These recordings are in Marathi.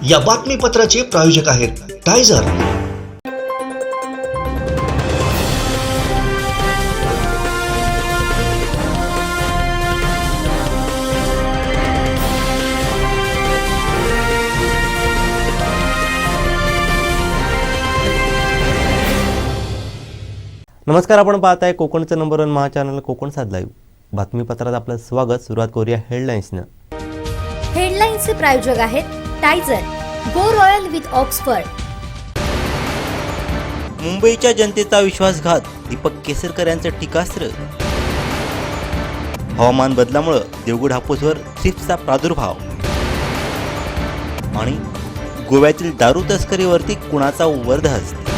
या बातमीपत्राचे प्रायोजक आहेत टायझर। नमस्कार, आपण पाहताय कोकणचं नंबर 1 महा चॅनल कोकण सात लाईव्ह। बातमीपत्रात आपलं स्वागत। सुरुवात करूया हेडलाईन्सनं। हेडलाईन्सचे प्रायोजक आहेत टायझर, गो रॉयल विथ ऑक्सफर्ड। मुंबईच्या जनतेचा विश्वासघात, दीपक केसरकर यांचं टीकास्त्र। हवामान बदलामुळे देवगड हापूसवर थ्रिप्सचा प्रादुर्भाव आणि गोव्यातील दारू तस्करीवरती कुणाचा वर्दहस्त।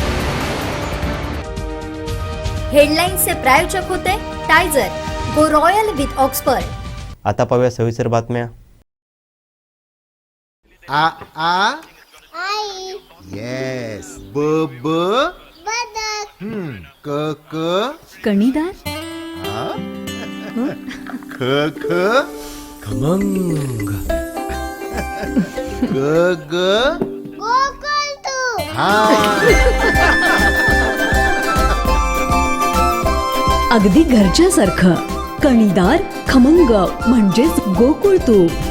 हेडलाईन्सचे प्रायोजक होते टायझर, गो रॉयल विथ ऑक्सफर्ड। आता पाहूया सविस्तर बातम्या। आ आ आई येस ब ब बदक क क कणीदार, ख ख खमंग ग ग गोकुळ अगदी घरच्यासारखं कणीदार खमंग म्हणजेच गोकुळ तूप।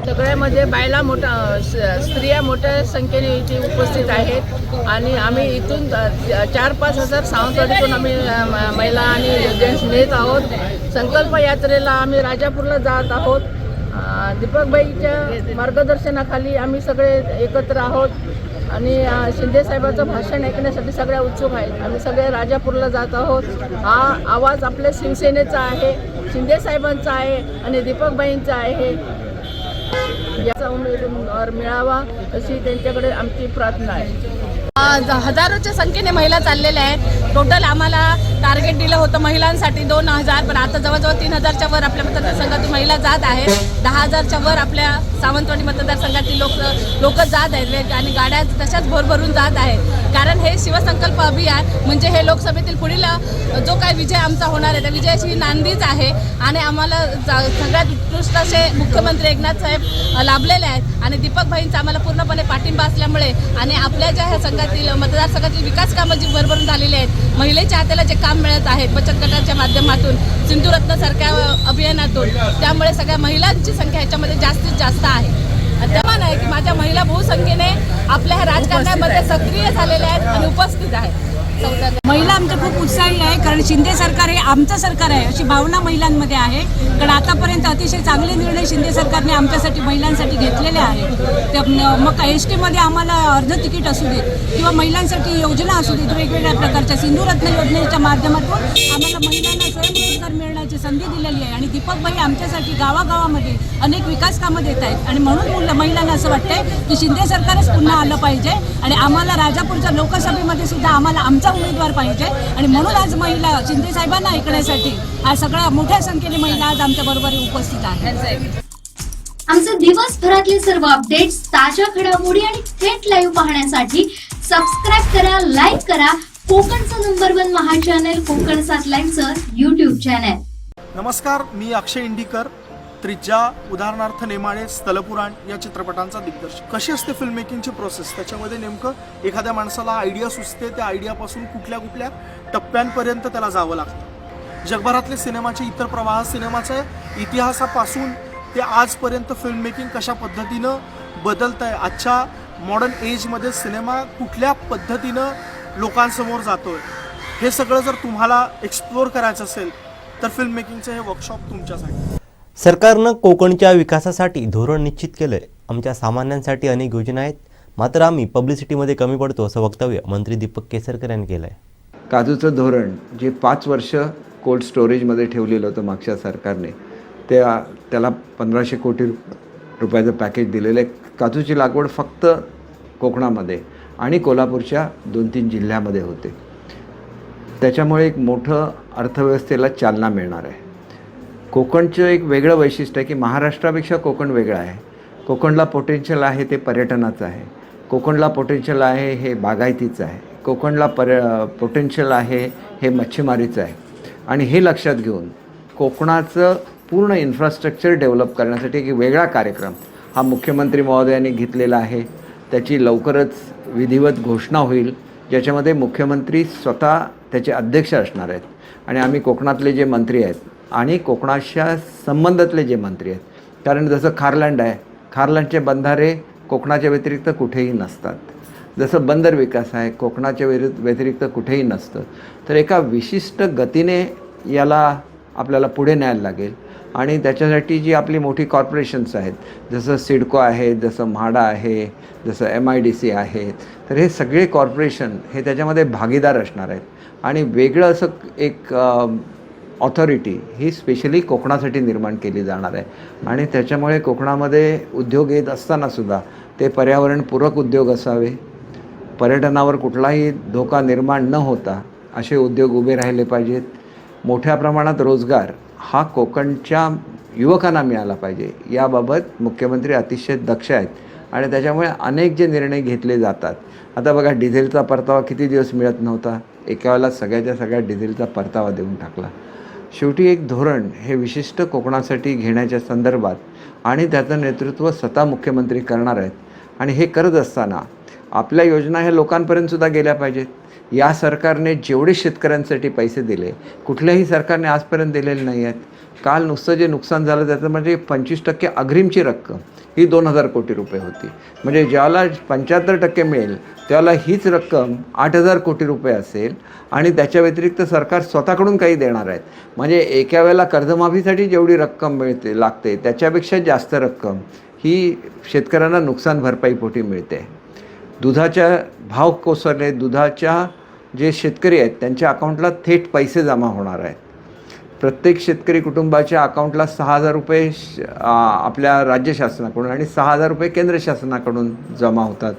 सगळ्यामध्ये बायला स्त्रिया मोठ्या संख्येने इथे उपस्थित आहेत आणि आम्ही इथून 4-5 हजार सावंतवाडीतून आम्ही महिला आणि जेंट्स नेत आहोत। संकल्प यात्रेला आम्ही राजापूरला जात आहोत। दीपकबाईच्या मार्गदर्शनाखाली आम्ही सगळे एकत्र आहोत आणि शिंदे साहेबांचं भाषण ऐकण्यासाठी सगळ्या उत्सुक आहेत। आम्ही सगळे राजापूरला जात आहोत। हा आवाज आपल्या शिवसेनेचा आहे, शिंदे साहेबांचा आहे आणि दीपकबाईंचा आहे। याचा उमेदवार मिळावा अशी त्यांच्याकडे आमची प्रार्थना आहे। हजारोच्या संख्येने महिला चाललेल्या आहेत। टोटल आम्हाला टार्गेट दिलं होतं महिलांसाठी 2000, पण आता जवळजवळ 3000च्या वर आपल्या मतदारसंघातून महिला जात आहेत। 10,000च्या वर आपल्या सावंतवाडी मतदारसंघातील लोक जात आहेत आणि गाड्या तशाच भरभरून जात आहेत। कारण हे शिवसंकल्प अभियान म्हणजे हे लोकसभेतील पुढील जो काही विजय आमचा होणार आहे त्या विजयाची ही नांदीच आहे आणि आम्हाला सगळ्यात उत्कृष्ट असे मुख्यमंत्री एकनाथ साहेब लाभलेले आहेत आणि दीपकभाईंचा आम्हाला पूर्णपणे पाठिंबा असल्यामुळे आणि आपल्या ज्या ह्या संघातील मतदारसंघातील विकास कामं जी भरभरून झालेली आहेत, महिलेच्या हाताला जे काम मिळत आहेत बचत गटाच्या माध्यमातून, सिंधुरत्नसारख्या अभियानातून, त्यामुळे सगळ्या महिलांची संख्या ह्याच्यामध्ये जास्तीत जास्त आहे। तेव्हा नाही की माझ्या महिला बहुसंख्येने आपल्या ह्या राजकारणामध्ये सक्रिय झालेल्या आहेत आणि उपस्थित आहेत। महिला आमच्या खूप उत्साही आहे कारण शिंदे सरकार हे आमचं सरकार आहे अशी भावना महिलांमध्ये आहे। कारण आतापर्यंत अतिशय चांगले निर्णय शिंदे सरकारने आमच्यासाठी महिलांसाठी घेतलेले आहेत। मग ST मध्ये आम्हाला अर्ध तिकीट असू देत किंवा महिलांसाठी योजना असू देत, वेगवेगळ्या प्रकारच्या सिंधुरत्न योजनेच्या माध्यमातून आम्हाला महिलांना स्वयंरोजगार मिळण्याची संधी दिलेली आहे आणि दीपकबाई आमच्यासाठी गावागावामध्ये अनेक विकास कामं देत आहेत आणि म्हणून महिलांना असं वाटतंय की शिंदे सरकारच पुन्हा आलं पाहिजे आणि आम्हाला राजापूरच्या लोकसभेमध्ये सुद्धा आम्हाला आमचा उमेदवार पाहिजे आणि म्हणून आज महिला शिंदे साहेबांना ऐकण्यासाठी आज सगळ्या मोठ्या संख्येने महिला आज आमच्या बरोबर उपस्थित आहेत। आमचे दिवसभरातले सर्व अपडेट्स, ताज्या घडामोडी आणि थेट लाईव्ह पाहण्यासाठी सबस्क्राइब करा, लाईक करा कोकणचं नंबर 1 महा चॅनल कोकण सात लाईव्हचं YouTube चॅनल। नमस्कार, मी अक्षय इंडीकर, त्रिज्या, उदाहरणार्थ नेमाळे, स्थलपुराण या चित्रपटांचा दिग्दर्शक। कशी असते फिल्म मेकिंगची प्रोसेस, त्याच्यामध्ये नेमकं एखाद्या माणसाला आयडिया सुचते, त्या आयडियापासून कुठल्या कुठल्या टप्प्यांपर्यंत त्याला जावं लागतं। जगभरातले सिनेमाचे इतर प्रवाह, सिनेमाच्या इतिहासापासून ते आजपर्यंत फिल्म मेकिंग कशा पद्धतीनं बदलत आहे, आजच्या मॉडर्न एजमध्ये सिनेमा कुठल्या पद्धतीनं लोकांसमोर जातोय, हे सगळं जर तुम्हाला एक्सप्लोअर करायचं असेल तर फिल्म मेकिंगचं हे वर्कशॉप तुमच्यासाठी। सरकारनं कोकणच्या विकासासाठी धोरण निश्चित केलंय। आमच्या सामान्यांसाठी अनेक योजना आहेत, मात्र आम्ही पब्लिसिटीमध्ये कमी पडतो असं वक्तव्य मंत्री दीपक केसरकर यांनी केलं आहे। काजूचं धोरण जे 5 वर्ष कोल्ड स्टोरेजमध्ये ठेवलेलं होतं मागच्या सरकारने, त्याला 1500 कोटी रुपयाचं पॅकेज दिलेलं आहे. काजूची लागवड फक्त कोकणामध्ये आणि कोल्हापूरच्या 2-3 जिल्ह्यामध्ये होते. त्याच्यामुळे एक मोठं अर्थव्यवस्थेला चालना मिळणार आहे. कोकणचं एक वेगळं वैशिष्ट्य आहे की महाराष्ट्रापेक्षा कोकण वेगळं आहे. कोकणला पोटेन्शियल आहे ते पर्यटनाचं आहे. कोकणला पोटेन्शियल आहे हे बागायतीचं आहे. कोकणला पोटेन्शियल आहे हे मच्छीमारीचं आहे. आणि हे लक्षात घेऊन कोकणाचं पूर्ण इन्फ्रास्ट्रक्चर डेव्हलप करण्यासाठी एक वेगळा कार्यक्रम हा मुख्यमंत्री महोदयांनी घेतलेला आहे. त्याची लवकरच विधिवत घोषणा होईल, ज्याच्यामध्ये मुख्यमंत्री स्वतः त्याचे अध्यक्ष असणार आहेत आणि आम्ही कोकणातले जे मंत्री आहेत आणि कोकणाच्या संबंधातले जे मंत्री आहेत, कारण जसं खारलँड आहे, खारलँडचे बंधारे कोकणाच्या व्यतिरिक्त कुठेही नसतात. जसं बंदर विकास आहे, कोकणाच्या व्यतिरिक्त कुठेही नसतं. तर एका विशिष्ट गतीने याला आपल्याला पुढे न्यायला लागेल आणि त्याच्यासाठी जी आपली मोठी कॉर्पोरेशन्स आहेत, जसं सिडको आहे, जसं म्हाडा आहे, जसं MIDC आहे, तर हे सगळे कॉर्पोरेशन हे त्याच्यामध्ये भागीदार असणार आहेत. आणि वेगळं असं एक ऑथॉरिटी ही स्पेशली कोकणासाठी निर्माण केली जाणार आहे. आणि त्याच्यामुळे कोकणामध्ये उद्योग येत असतानासुद्धा ते पर्यावरणपूरक उद्योग असावे, पर्यटनावर कुठलाही धोका निर्माण न होता असे उद्योग उभे राहिले पाहिजेत. मोठ्या प्रमाणात रोजगार हा कोकणच्या युवकांना मिळाला पाहिजे, याबाबत मुख्यमंत्री अतिशय दक्ष आहेत. आणि त्याच्यामुळे अनेक जे निर्णय घेतले जातात. आता बघा, डिझेलचा परतावा किती दिवस मिळत नव्हता, एका वेळेला सगळ्याच्या सगळ्या डिझेलचा परतावा देऊन टाकला. शेवटी एक धोरण हे विशिष्ट कोकणासाठी घेण्याच्या संदर्भात आणि त्याचं नेतृत्व स्वतः मुख्यमंत्री करणार आहेत. आणि हे करत असताना आपल्या योजना ह्या लोकांपर्यंतसुद्धा गेल्या पाहिजेत. या सरकारने जेवढे शेतकऱ्यांसाठी पैसे दिले, कुठल्याही सरकारने आजपर्यंत दिलेले नाही आहेत. काल नुसतं जे नुकसान झालं त्याचं म्हणजे 25% अग्रिमची रक्कम ही 2000 कोटी रुपये होती. म्हणजे ज्याला 75% मिळेल त्याला हीच रक्कम 8000 कोटी रुपये असेल. आणि त्याच्या व्यतिरिक्त सरकार स्वतःकडून काही देणार आहेत. म्हणजे एका वेळेला कर्जमाफीसाठी जेवढी रक्कम लागते त्याच्यापेक्षा जास्त रक्कम ही शेतकऱ्यांना नुकसान भरपाईपोटी मिळते. दुधाच्या भाव कोसळले, दुधाच्या जे शेतकरी आहेत त्यांच्या अकाउंटला थेट पैसे जमा होणार आहेत. प्रत्येक शेतकरी कुटुंबाच्या अकाउंटला 6000 रुपये आपल्या राज्य शासनाकडून आणि 6000 रुपये केंद्र शासनाकडून जमा होतात.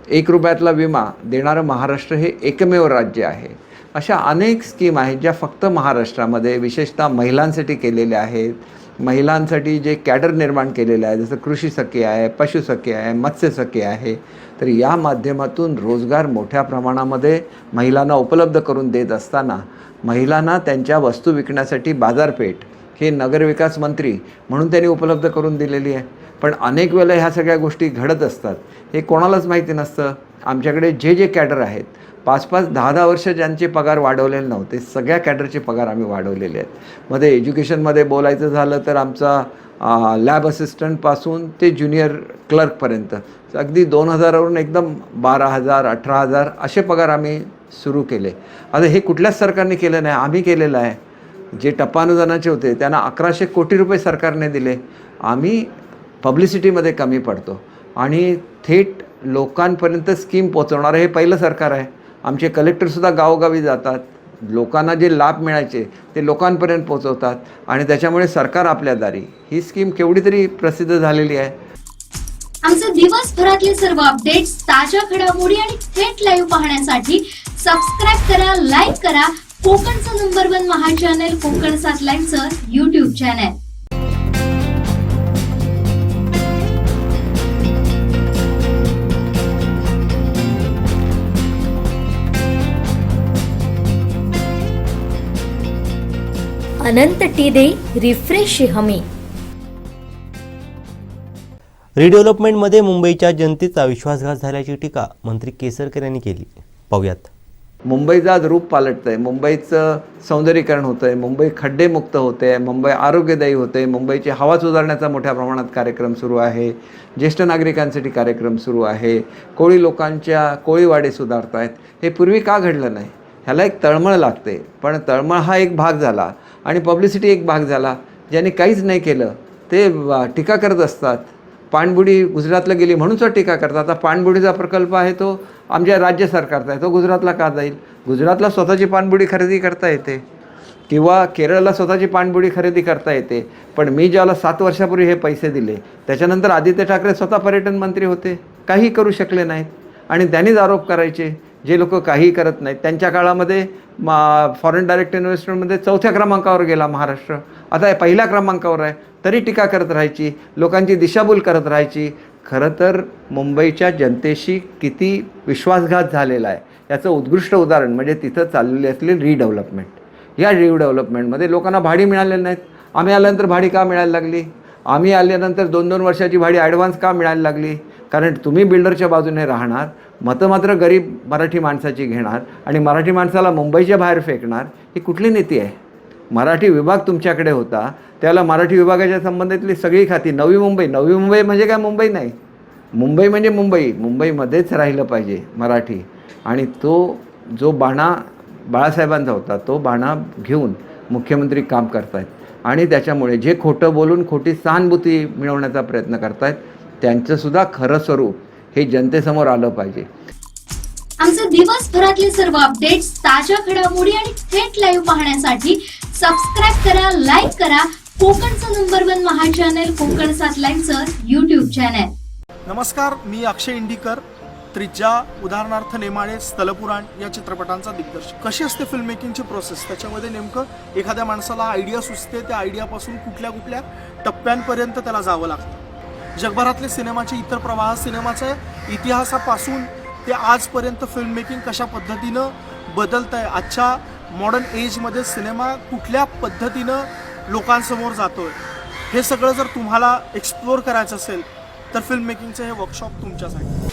1 रुपयातला विमा देणारं महाराष्ट्र हे एकमेव राज्य आहे. अशा अनेक स्कीम आहेत ज्या फक्त महाराष्ट्रामध्ये विशेषतः महिलांसाठी केलेल्या आहेत. महिलांसाठी जे कॅडर निर्माण केलेलं आहे, जसं कृषी सखी आहे, पशु सखी आहे, मत्स्य सखी आहे. तर या माध्यमातून रोजगार मोठ्या प्रमाणामध्ये महिलांना उपलब्ध करून देत असताना महिलांना त्यांच्या वस्तू विकण्यासाठी बाजारपेठ हे नगरविकास मंत्री म्हणून त्यांनी उपलब्ध करून दिलेली आहे. पण अनेक वेळेला ह्या सगळ्या गोष्टी घडत असतात, हे कोणालाच माहिती नसतं. आमच्याकडे जे कॅडर आहेत 5-5, 10-10 वर्ष ज्यांचे पगार वाढवलेले नव्हते, सगळ्या कॅडरचे पगार आम्ही वाढवलेले आहेत. मध्ये एज्युकेशनमध्ये बोलायचं झालं तर आमचा लॅब असिस्टंटपासून ते ज्युनियर क्लर्कपर्यंत अगदी 2000वरून एकदम 12,000, 18,000 असे पगार आम्ही सुरू केले. आता हे कुठल्याच सरकारने केलं नाही, आम्ही केलेलं आहे. जे टप्पा अनुदानाचे होते त्यांना 1100 कोटी रुपये सरकारने दिले. आम्ही पब्लिसिटीमध्ये कमी पडतो आणि थेट लोकांपर्यंत स्कीम पोचवणारं हे पहिलं सरकार आहे. आमचे कलेक्टरसुद्धा गावोगावी जातात, लोकांना जे लाभ मिळायचे ते लोकांपर्यंत पोचवतात आणि त्याच्यामुळे सरकार आपल्या दारी ही स्कीम केवढी तरी प्रसिद्ध झालेली आहे. आमचे दिवसभरातले सर्व अपडेट्स, ताज्या घडामोडी आणि थेट लाईव्ह पाहण्यासाठी सबस्क्राईब करा, लाईक करा कोकणचं नंबर 1 महा चॅनल कोकण 7 लाईनचं YouTube चॅनल. अनंत टी दे रिफ्रेश हमी. रिडेव्हलपमेंटमध्ये मुंबईच्या जनतेचा विश्वासघात झाल्याची टीका मंत्री केसरकर यांनी केली. पाहूयात. मुंबईचं आज रूप पालटतं आहे, मुंबईचं सौंदर्यीकरण होतं आहे, मुंबई खड्डेमुक्त होते आहे, मुंबई आरोग्यदायी होते आहे, मुंबईची हवा सुधारण्याचा मोठ्या प्रमाणात कार्यक्रम सुरू आहे, ज्येष्ठ नागरिकांसाठी कार्यक्रम सुरू आहे, कोळी लोकांच्या कोळीवाडे सुधारत आहेत. हे पूर्वी का घडलं नाही? ह्याला एक तळमळ लागते. पण तळमळ हा एक भाग झाला आणि पब्लिसिटी एक भाग झाला. ज्यांनी काहीच नाही केलं ते टीका करत असतात. पाणबुडी गुजरातला गेली म्हणून तो टीका करतात. आता पाणबुडीचा प्रकल्प आहे तो आमच्या राज्य सरकारचा आहे, तो गुजरातला का जाईल? गुजरातला स्वतःची पाणबुडी खरेदी करता येते. किंवा केरळला स्वतःची पाणबुडी खरेदी करता येते. पण मी ज्याला 7 वर्षापूर्वी हे पैसे दिले त्याच्यानंतर आदित्य ठाकरे स्वतः पर्यटन मंत्री होते, काही करू शकले नाहीत आणि त्यांनीच आरोप करायचे. जे लोक काही करत नाहीत त्यांच्या काळामध्ये फॉरेन डायरेक्ट इन्व्हेस्टमेंटमध्ये 4थ्या क्रमांकावर गेला महाराष्ट्र, आता 1ल्या क्रमांकावर आहे, तरी टीका करत राहायची, लोकांची दिशाभूल करत राहायची. खरं तर मुंबईच्या जनतेशी किती विश्वासघात झालेला आहे याचं उत्कृष्ट उदाहरण म्हणजे तिथं चाललेली असलेली रिडेव्हलपमेंट. या रिडेव्हलपमेंटमध्ये लोकांना भाडी मिळालेली नाहीत. आम्ही आल्यानंतर भाडी का मिळायला लागली? आम्ही आल्यानंतर 2-2 वर्षाची भाडी ॲडव्हान्स का मिळायला लागली? कारण तुम्ही बिल्डरच्या बाजूने राहणार, मतं मात्र गरीब मराठी माणसाची घेणार आणि मराठी माणसाला मुंबईच्या बाहेर फेकणार. ही कुठली नीती आहे? मराठी विभाग तुमच्याकडे होता त्याला मराठी विभागाच्या संबंधितली सगळी खाती, नवी मुंबई म्हणजे काय मुंबई नाही, मुंबई म्हणजे मुंबईमध्येच राहिलं पाहिजे मराठी. आणि तो जो बाणा बाळासाहेबांचा होता तो बाणा घेऊन मुख्यमंत्री काम करत आहेत आणि त्याच्यामुळे जे खोटं बोलून खोटी सहानुभूती मिळवण्याचा प्रयत्न करत आहेत त्यांचंसुद्धा खरं स्वरूप हे जनतेसमोर आलं पाहिजे. आमचे दिवसभरातले सर्व अपडेट्स, ताज्या घडामोडी आणि थेट लाईव्ह पाहण्यासाठी सबस्क्राईब करा, लाईक करा कोकणचं नंबर 1 महा चॅनल कोकण 7 लाईनचं YouTube चॅनल. नमस्कार, मी अक्षय इंडिकर, त्रिज्या, उदाहरणार्थ नेमाळे, स्थलपुराण या चित्रपटांचा दिग्दर्शक. कशी असते फिल्म मेकिंगची प्रोसेस? त्याच्यामध्ये नेमकं एखाद्या माणसाला आयडिया सुचते, त्या आयडियापासून कुठल्या कुठल्या टप्प्यांपर्यंत त्याला जावं लागतं. जगभरातले सिनेमाचे इतर प्रवाह, सिनेमाच्या इतिहासापासून ते आजपर्यंत फिल्म मेकिंग कशा पद्धतीनं बदलत आहे, आजच्या मॉडर्न एजमध्ये सिनेमा कुठल्या पद्धतीनं लोकांसमोर जातोय, हे सगळं जर तुम्हाला एक्सप्लोअर करायचं असेल तर फिल्म मेकिंगचं हे वर्कशॉप तुमच्यासाठी.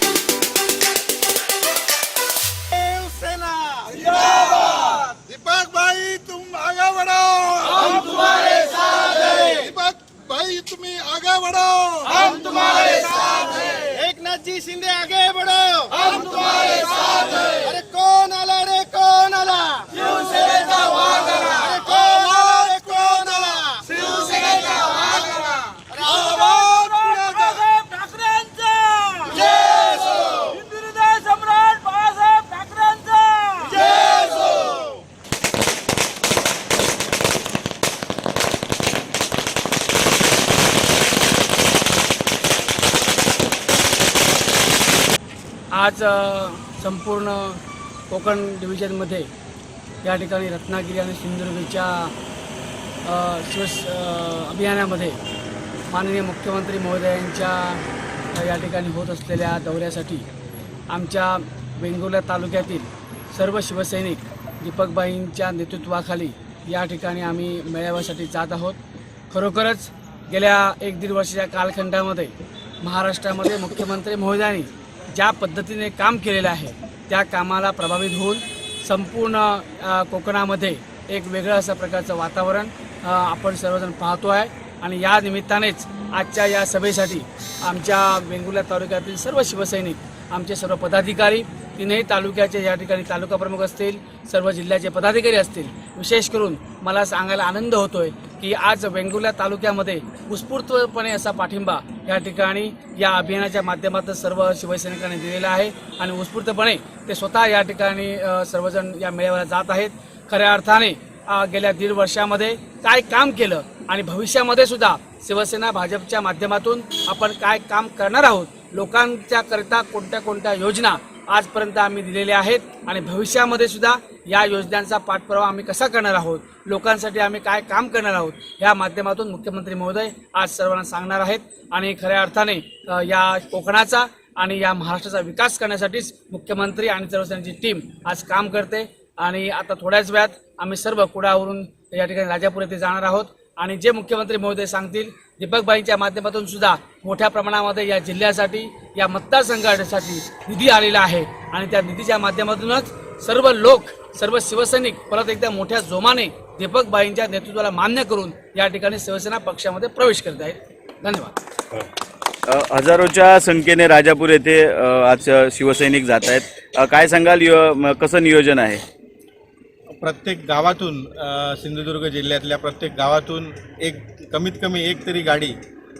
दीपक भाई तुम आगे बढ़ो, हम तुम्हारे साथ हैं. दीपक भाई तुम्ही आगे बढ़ो, हम तुम्हारे साथ हैं. एकनाथ जी शिंदे आगे बढ़ो, हम तुम्हारे साथ हैं. अरे कौन आला रे, कौन आला? शिवसेनेचा वाघ आला. अरे कौन आला रे, कोण आला? शिवसेनेचा वाघ आला. अरे आवाज बाळासाहेब ठाकरेंचा जय हो. हिंदुहृदय सम्राट बाळासाहेब ठाकरेंचा जय हो. आज संपूर्ण कोकण डिव्हिजनमध्ये या ठिकाणी रत्नागिरी आणि सिंधुदुर्गच्या अभियानामध्ये माननीय मुख्यमंत्री महोदयांच्या या ठिकाणी होत असलेल्या दौऱ्यासाठी आमच्या वेंगुर्ला तालुक्यातील सर्व शिवसैनिक दीपकबाईंच्या नेतृत्वाखाली या ठिकाणी आम्ही मेळाव्यासाठी जात आहोत. खरोखरच गेल्या 1-1.5 वर्षाच्या कालखंडामध्ये महाराष्ट्रामध्ये मुख्यमंत्री महोदयांनी ज्या पद्धतीने काम केलेलं आहे त्या कामाला प्रभावित होऊन संपूर्ण कोकणामध्ये एक वेगळं असं प्रकारचं वातावरण आपण सर्वजण पाहतो आहे. आणि या निमित्तानेच आजच्या या सभेसाठी आमच्या वेंगुर्ला तालुक्यातील सर्व शिवसैनिक, आमचे सर्व पदाधिकारी, 3ही तालुक्याचे या ठिकाणी तालुका प्रमुख असतील, सर्व जिल्ह्याचे पदाधिकारी असतील, विशेष करून मला सांगायला आनंद होतोय की आज वेंगुर्ला तालुक्यामध्ये उत्स्फूर्तपणे असा पाठिंबा या ठिकाणी या अभियानाच्या माध्यमातून सर्व शिवसैनिकांनी दिलेला आहे आणि उत्स्फूर्तपणे ते स्वतः या ठिकाणी सर्वजण या मेळाव्याला जात आहेत. खऱ्या अर्थाने गेल्या 1.5 वर्षामध्ये काय काम केलं आणि भविष्यामध्ये सुद्धा शिवसेना भाजपच्या माध्यमातून आपण काय काम करणार आहोत, लोकांच्या करता कोणत्या योजना आजपर्यंत आम्ही दिलेल्या आहेत आणि भविष्यामध्ये सुद्धा या योजनांचा पाठपुरावा आम्ही कसा करणार आहोत, लोकांसाठी आम्ही काय काम करणार आहोत, या माध्यमातून मुख्यमंत्री महोदय आज सर्वांना सांगणार आहेत. आणि खऱ्या अर्थाने या कोकणाचा आणि या महाराष्ट्राचा विकास करण्यासाठीच मुख्यमंत्री आणि सर्वसेनेची टीम आज काम करते. आणि आता थोड्याच वेळात आम्ही सर्व कुडावरून या ठिकाणी राजापूर येथे जाणार आहोत आणि जे मुख्यमंत्री महोदय सांगतील दीपकबाईंच्या माध्यमातून सुद्धा मोठ्या प्रमाणामध्ये या जिल्ह्यासाठी, या मतदारसंघासाठी निधी आलेला आहे आणि त्या निधीच्या माध्यमातूनच सर्व लोक, सर्व शिवसैनिक परत एकदा मोठ्या जोमाने दीपकबाईंच्या नेतृत्वाला मान्य करून या ठिकाणी शिवसेना पक्षामध्ये प्रवेश करत आहेत. धन्यवाद. हजारोच्या संख्येने राजापूर येथे आज शिवसैनिक जात आहेत. काय सांगाल, कसं नियोजन आहे? प्रत्येक गावातून, सिंधुदुर्ग जिल्ह्यातल्या प्रत्येक गावातून कमीत कमी एक तरी गाडी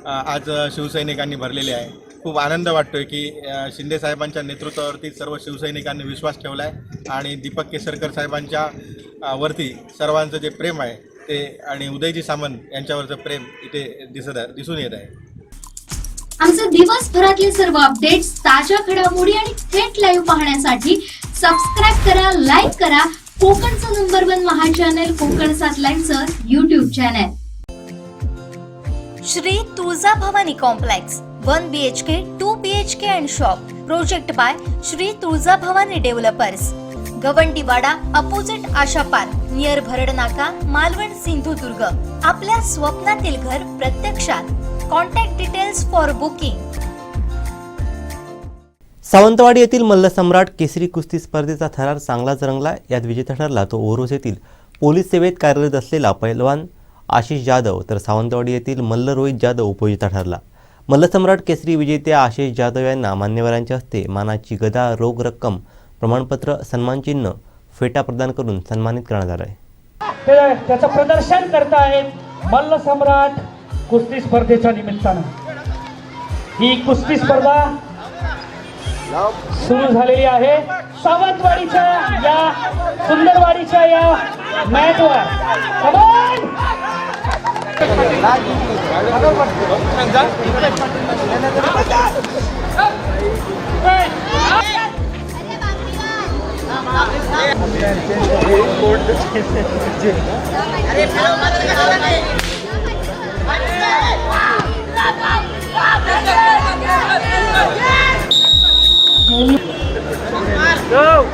आज शिवसैनिकांनी भरलेली आहे. खूप आनंद वाटतोय की शिंदे साहेबांच्या नेतृत्वावरती सर्व शिवसैनिकांनी विश्वास ठेवला आहे आणि दीपक केसरकर साहेबांच्या वरती सर्वांचं जे प्रेम आहे ते आणि उदयजी सामंत यांच्यावरचं प्रेम इथे दिसून येत आहे. आमचे दिवसभरातले सर्व अपडेट्स, ताज्या घडामोडी आणि थेट लाईव्ह पाहण्यासाठी सबस्क्राईब करा, लाईक करा कोकणचं नंबर 1 महा चॅनल कोकण 7 लाईनचं YouTube channel. Shri Tuljabhavani complex 1 BHK 2 BHK and shop. Project by Shri Tuljabhavani developers. Gawandiwada opposite Asha park near Bharad Naka, Malvan, Sindhudurg. आपल्या स्वप्नातील घर प्रत्यक्षात. Contact details for booking. Sawantwadi येथील मल्लसम्राट केसरी कुस्ती स्पर्धेचा थरार चांगलाच रंगला. यात विजेता ठरला तो ओरोस येथील पोलीस सेवेत कार्यरत असलेला पैलवान आशिष जाधव, तर सावंतवाडी येथील मल्ल रोहित जाधव उपविजेता ठरला. मल्लसम्राट केसरी विजेत्या आशिष जाधव यांना मान्यवरांच्या हस्ते मानाची गदा, रोख रक्कम, प्रमाणपत्र, सन्मानचिन्ह, फेटा प्रदान करून सन्मानित करण्यात आलं आहे. त्याचं प्रदर्शन करतायत मल्लसम्राट कुस्ती स्पर्धेच्या निमित्तानं. ही कुस्ती स्पर्धा सुरू झालेली आहे. सावंतवाडीच्या या सुंदरवाडीच्या या मॅचवर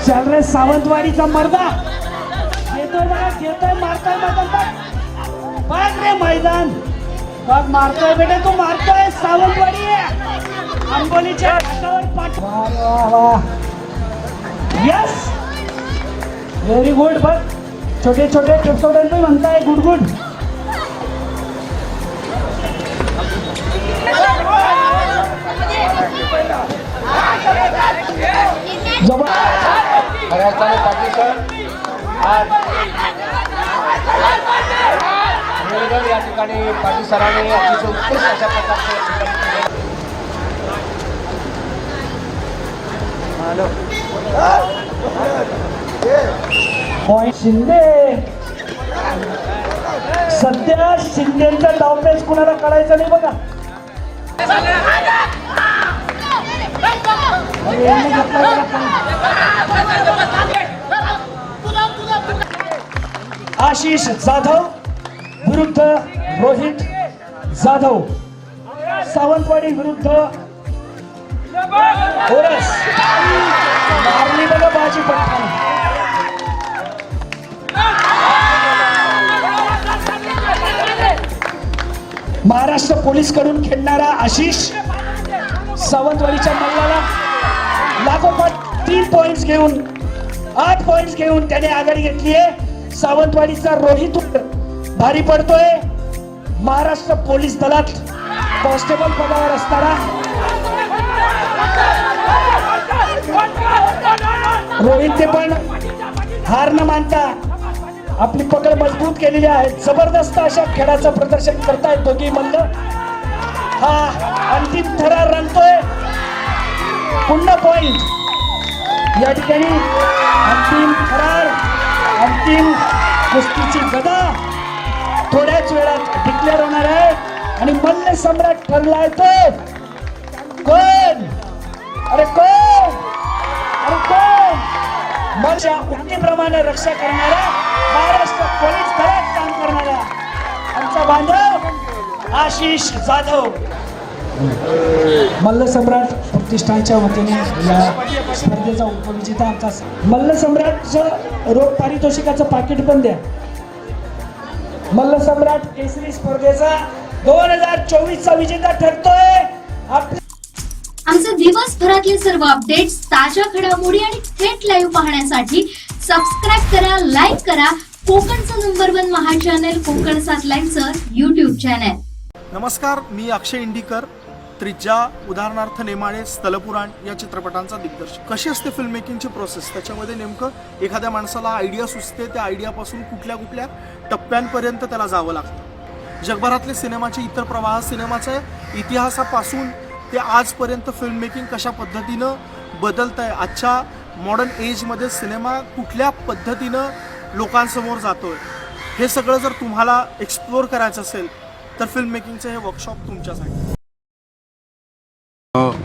चल रे सावंतवाडीचा मर्दा घेतोय मारतोय बघ रे मैदान बघ मारतोय बेटा तू मारतोय. सावंतवाडी आंबोलीच्या घाटावर पाठ. Yes very good. बघ छोटे छोटे टिपसोडन पण म्हणताय गुड गुड. या ठिकाणी पाटील सरांनी अतिशय उत्कृष्ट अशा प्रकारचे शिंदे. सध्या शिंदेचा डावपेच कुणाला कळायचं नाही बघा. आशिष जाधव विरुद्ध रोहित जाधव. सावंतवाडी विरुद्ध ओरस. मारली बघा बाजी पटकन. महाराष्ट्र पोलीस कडून खेळणारा आशिष सावंतवाडीच्या मल्लाला लागोपाठ 3 पॉइंट्स घेऊन 8 पॉइंट्स घेऊन त्याने आघाडी घेतली आहे. सावंतवाडीचा रोहित भारी पडतोय. महाराष्ट्र पोलीस दलात कॉन्स्टेबल पदावर असताना रोहितने पण हार न मानता आपली पकड मजबूत केलेली आहे. जबरदस्त अशा खेळाचं प्रदर्शन करतायत दोघी मल्ल. हा अंतिम थरार रंगतोय. पुन्हा पॉइंट या ठिकाणी. अंतिम थरार, अंतिम कुस्तीची गदा थोड्याच वेळात डिक्लेअर होणार आहे. आणि मल्ल सम्राट ठरलाय तो कोण? अरे कोण? अरे कोण? मल्लच्या उक्तीप्रमाणे रक्षा करणारा, महाराष्ट्र पोलीस दलात काम करणारा आमचा बांधव आशिष जाधव. मल्ल सम्राट प्रतिष्ठानच्या वतीने या स्पर्धेचा उपविजेता आमचा. मल्ल सम्राटचं रोख पारितोषिकाचं पाकिट पण द्या. मल्ल सम्राट केसरी स्पर्धेचा 2024चा विजेता ठरतोय. आमचे दिवसभरातले सर्व अपडेट्स, ताज्या घडामोडी आणि थेट लाईव्ह पाहण्यासाठी सबस्क्राईब करा, लाईक करा कोकणचं नंबर 1 महा चॅनल कोकण 7 लाईनचं यूट्यूब चॅनल. नमस्कार, मी अक्षय इंडीकर, त्रिज्या, उदाहरणार्थ नेमाळे, स्थलपुराण या चित्रपटांचा दिग्दर्शक. कशी असते फिल्म मेकिंगची प्रोसेस? त्याच्यामध्ये नेमकं एखाद्या माणसाला आयडिया सुचते, त्या आयडियापासून कुठल्या कुठल्या टप्प्यांपर्यंत त्याला जावं लागतं. जगभरातले सिनेमाचे इतर प्रवाह, सिनेमाच्या इतिहासापासून ते आजपर्यंत फिल्म मेकिंग कशा पद्धतीनं बदलत आहे, आजच्या मॉडर्न एजमध्ये सिनेमा कुठल्या पद्धतीनं लोकांसमोर जातोय, हे सगळं जर तुम्हाला एक्सप्लोअर करायचं असेल तर फिल्म मेकिंगचं हे वर्कशॉप तुमच्यासाठी.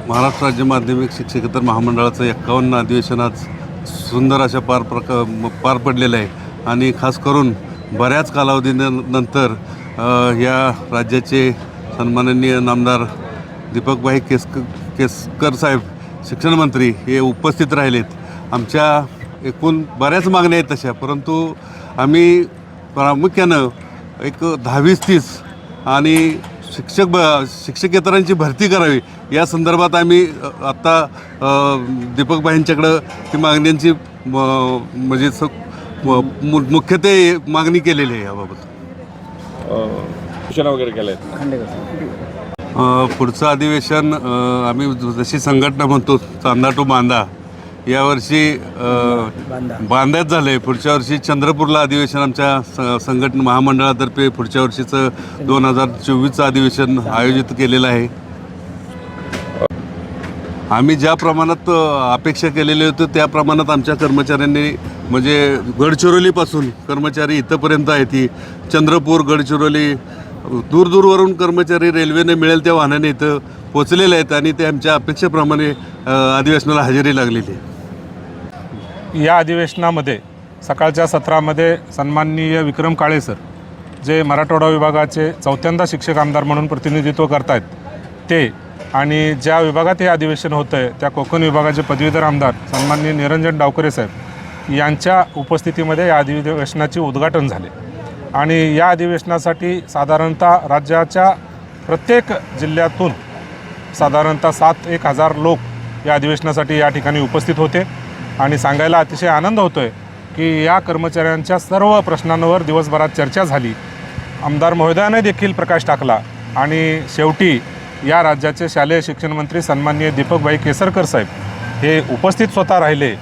महाराष्ट्र राज्य माध्यमिक शिक्षकेतर महामंडळाचं 51 अधिवेशन आज सुंदर अशा पार पडलेलं आहे आणि खास करून बऱ्याच कालावधीनंतर या राज्याचे सन्माननीय नामदार दीपकभाई केसकर साहेब शिक्षण मंत्री हे उपस्थित राहिलेत. आमच्या एकूण बऱ्याच मागण्या आहेत तशा, परंतु आम्ही प्रामुख्यानं एक 10-20-30 आणि शिक्षकेतरांची भरती करावी या संदर्भात आम्ही आत्ता दीपकभाईंच्याकडं ती मागण्यांची म्हणजे मुख्यत्वे मागणी केलेली आहे. याबाबत सूचना वगैरे केल्या आहेत. पुढचं अधिवेशन आम्ही जशी संघटना म्हणतो चांदा टू बांधा, यावर्षी बांध्यात झालं आहे. पुढच्या वर्षी चंद्रपूरला अधिवेशन आमच्या संघटना महामंडळातर्फे पुढच्या वर्षीचं 2024चं अधिवेशन आयोजित केलेलं आहे. आम्ही ज्या प्रमाणात अपेक्षा केलेली होती त्या प्रमाणात आमच्या कर्मचाऱ्यांनी म्हणजे गडचिरोलीपासून कर्मचारी इथंपर्यंत आहे, ती चंद्रपूर गडचिरोली दूरवरून कर्मचारी रेल्वेने मिळेल त्या वाहनाने इथं पोचलेले आहेत आणि ते आमच्या अपेक्षेप्रमाणे अधिवेशनाला हजेरी लागलेली आहे. या अधिवेशनामध्ये सकाळच्या सत्रामध्ये सन्माननीय विक्रम काळे सर, जे मराठवाडा विभागाचे 4थ्यांदा शिक्षक आमदार म्हणून प्रतिनिधित्व करत आहेत ते, आणि ज्या विभागात हे अधिवेशन होतं आहे त्या कोकण विभागाचे पदवीधर आमदार सन्माननीय निरंजन डावकरे साहेब यांच्या उपस्थितीमध्ये या अधिवेशनाचे उद्घाटन झाले. आणि या अधिवेशनासाठी साधारणतः राज्याच्या प्रत्येक जिल्ह्यातून साधारणतः 7-1 लोक या अधिवेशनासाठी या ठिकाणी उपस्थित होते. आणि सांगायला अतिशय आनंद होतो आहे की या कर्मचाऱ्यांच्या सर्व प्रश्नांवर दिवसभरात चर्चा झाली. आमदार महोदयाने देखील प्रकाश टाकला आणि शेवटी या राज्याचे शालेय शिक्षण मंत्री सन्माननीय दीपकभाई केसरकर साहेब हे उपस्थित स्वतः राहिले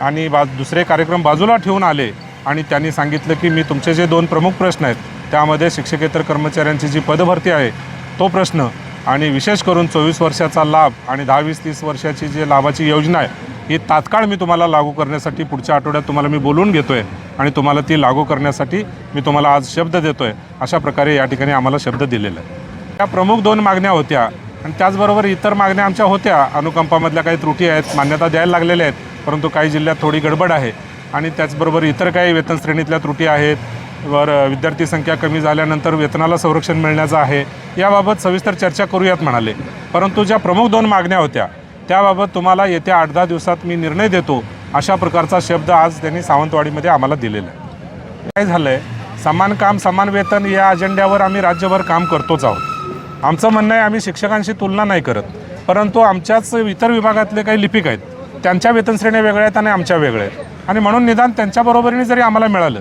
आणि दुसरे कार्यक्रम बाजूला ठेवून आले आणि त्यांनी सांगितलं की मी तुमचे जे 2 प्रमुख प्रश्न आहेत त्यामध्ये शिक्षकेतर कर्मचाऱ्यांची जी पदभरती आहे तो प्रश्न आणि विशेष करून 24 वर्षाचा लाभ आणि 10-20-30 वर्षाची जी लाभाची योजना आहे ही तात्काळ मी तुम्हाला लागू करण्यासाठी पुढच्या आठवड्यात तुम्हाला मी बोलवून घेतो आहे आणि तुम्हाला ती लागू करण्यासाठी मी तुम्हाला आज शब्द देतो आहे. अशा प्रकारे या ठिकाणी आम्हाला शब्द दिलेला आहे. या प्रमुख 2 मागण्या होत्या आणि त्याचबरोबर इतर मागण्या आमच्या होत्या. अनुकंपामधल्या काही त्रुटी आहेत, मान्यता द्यायला लागलेल्या आहेत, परंतु काही जिल्ह्यात थोडी गडबड आहे. आणि त्याचबरोबर इतर काही वेतन श्रेणीतल्या त्रुटी आहेत, विद्यार्थी संख्या कमी झाल्यानंतर वेतनाला संरक्षण मिळण्याचं आहे, याबाबत सविस्तर चर्चा करूयात म्हणाले. परंतु ज्या प्रमुख 2 मागण्या होत्या त्याबाबत तुम्हाला येत्या 8-10 दिवसात मी निर्णय देतो अशा प्रकारचा शब्द आज त्यांनी सावंतवाडीमध्ये आम्हाला दिलेला आहे. काय झालं आहे, समान काम समान वेतन या अजेंड्यावर आम्ही राज्यभर काम करतोच आहोत. आमचं म्हणणं आहे आम्ही शिक्षकांशी तुलना नाही करत, परंतु आमच्याच इतर विभागातले काही लिपिक आहेत त्यांच्या वेतन श्रेण्या वेगळ्या आहेत आणि आमच्या वेगळ्या आहेत आणि म्हणून निदान त्यांच्याबरोबरीने जरी आम्हाला मिळालं.